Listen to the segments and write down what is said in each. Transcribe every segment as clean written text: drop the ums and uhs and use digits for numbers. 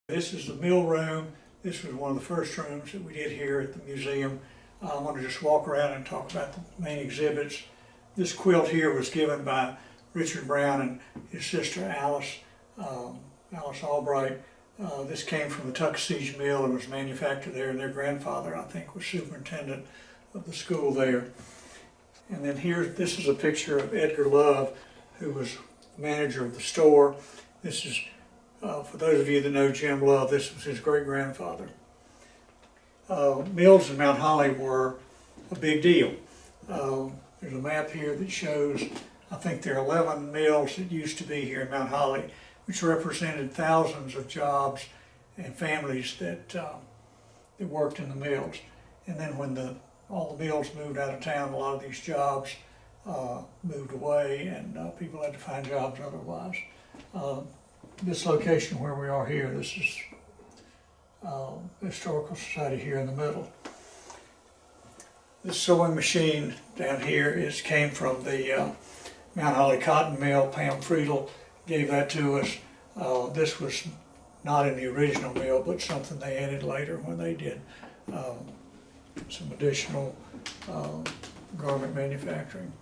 This is the mill room. This was one of the first rooms that we did here at the museum. I want to just walk around and talk about the main exhibits. This quilt here was given by Richard Brown and his sister Alice Albright. This came from the Tuckasegee Mill and was manufactured there, and their grandfather, I think, was superintendent of the school there. And then this is a picture of Edgar Love, who was manager of the store. This is, for those of you that know Jim Love, this was his great-grandfather. Mills in Mount Holly were a big deal. There's a map here that shows, I think there are 11 mills that used to be here in Mount Holly, which represented thousands of jobs and families that worked in the mills. And then when all the mills moved out of town, a lot of these jobs moved away, and people had to find jobs otherwise. This location where we are here, this is the Historical Society here in the middle. This sewing machine down here came from the Mount Holly Cotton Mill. Pam Friedel gave that to us. This was not in the original mill, but something they added later when they did some additional garment manufacturing.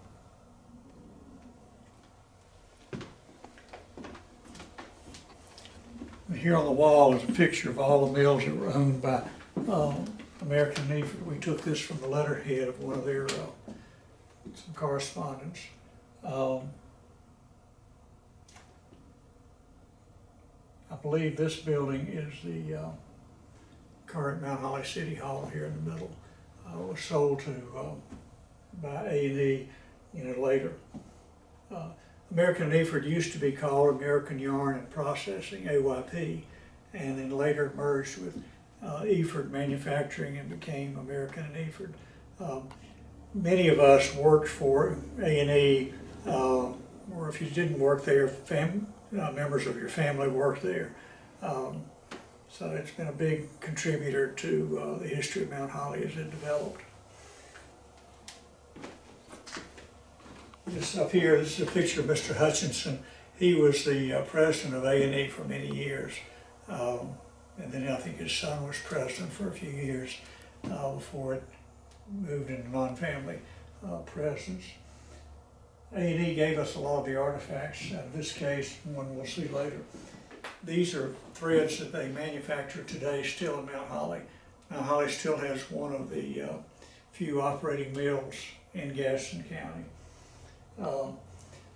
Here on the wall is a picture of all the mills that were owned by American Neeford. We took this from the letterhead of one of their some correspondence. I believe this building is the current Mount Holly City Hall here in the middle. It was sold to by A&E later. American Neeford used to be called American Yarn and Processing, AYP, and then later merged with Eford Manufacturing and became American and Eford. Many of us worked for A&E, or if you didn't work there, members of your family worked there. So it's been a big contributor to the history of Mount Holly as it developed. This up here, this is a picture of Mr. Hutchinson. He was the president of A&E for many years. And then I think his son was president for a few years before it moved into non-family presidents. A&E gave us a lot of the artifacts. In this case, one we'll see later. These are threads that they manufacture today still in Mount Holly. Mount Holly still has one of the few operating mills in Gaston County.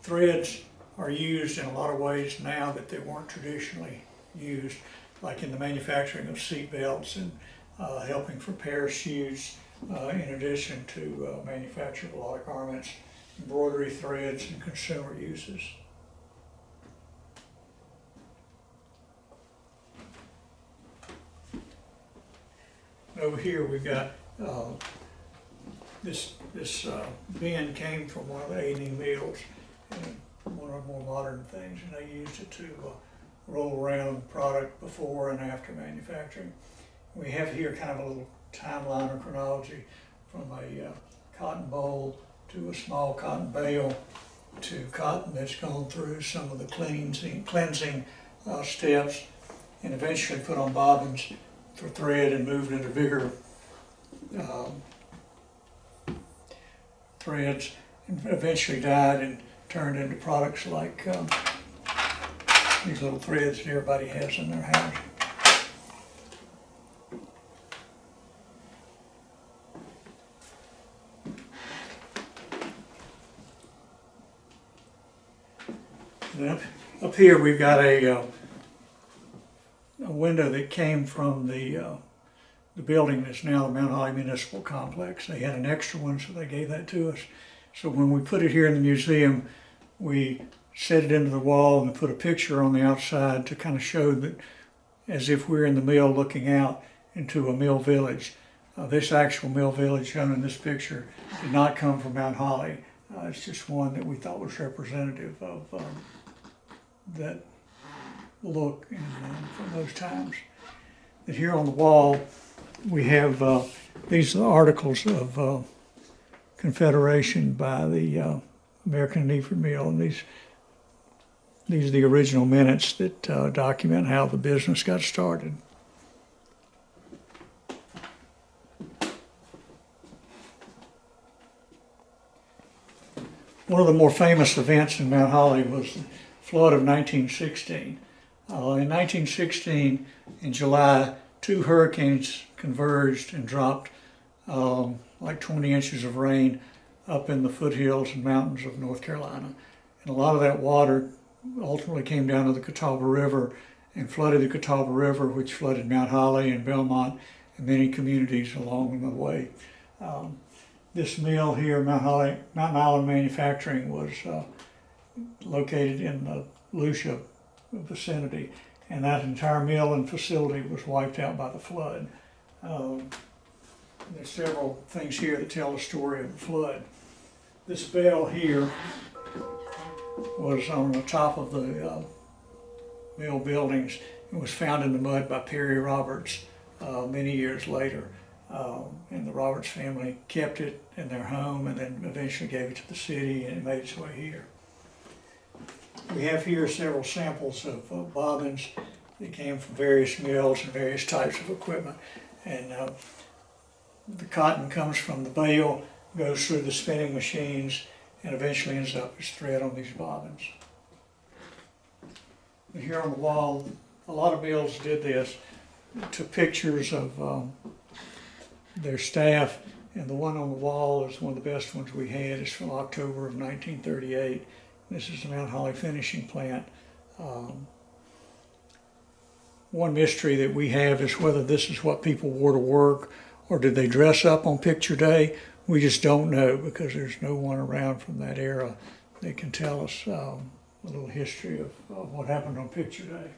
Threads are used in a lot of ways now that they weren't traditionally used, like in the manufacturing of seat belts and helping for parachutes, in addition to manufacture a lot of garments, embroidery threads, and consumer uses. Over here we've got this bin came from one of the A&E mills, and one of the more modern things, and they used it to roll around product before and after manufacturing. We have here kind of a little timeline or chronology from a cotton boll to a small cotton bale to cotton that's gone through some of the cleansing steps and eventually put on bobbins for thread and moved into bigger threads, and eventually dyed and turned into products like these little threads that everybody has in their house. And up here we've got a window that came from the building that's now the Mount Holly Municipal Complex. They had an extra one, so they gave that to us. So when we put it here in the museum, we set it into the wall and put a picture on the outside to kind of show that as if we're in the mill looking out into a mill village. This actual mill village shown in this picture did not come from Mount Holly. It's just one that we thought was representative of that look from those times. And here on the wall we have these articles of Confederation by the American Neeford Mill, and these These are the original minutes that document how the business got started. One of the more famous events in Mount Holly was the flood of 1916. In 1916, in July, two hurricanes converged and dropped like 20 inches of rain up in the foothills and mountains of North Carolina. And a lot of that water ultimately came down to the Catawba River and flooded the Catawba River, which flooded Mount Holly and Belmont and many communities along the way. This mill here, Mountain Island Manufacturing, was located in the Lucia vicinity, and that entire mill and facility was wiped out by the flood. There's several things here that tell the story of the flood. This bell here was on the top of the mill buildings. It was found in the mud by Perry Roberts many years later. And the Roberts family kept it in their home and then eventually gave it to the city, and it made its way here. We have here several samples of bobbins that came from various mills and various types of equipment. And the cotton comes from the bale, goes through the spinning machines, and eventually ends up as thread on these bobbins. And here on the wall, a lot of mills did this, took pictures of their staff, and the one on the wall is one of the best ones we had. It's from October of 1938. This is the Mount Holly finishing plant. One mystery that we have is whether this is what people wore to work or did they dress up on picture day. We just don't know because there's no one around from that era that can tell us a little history of what happened on picture day.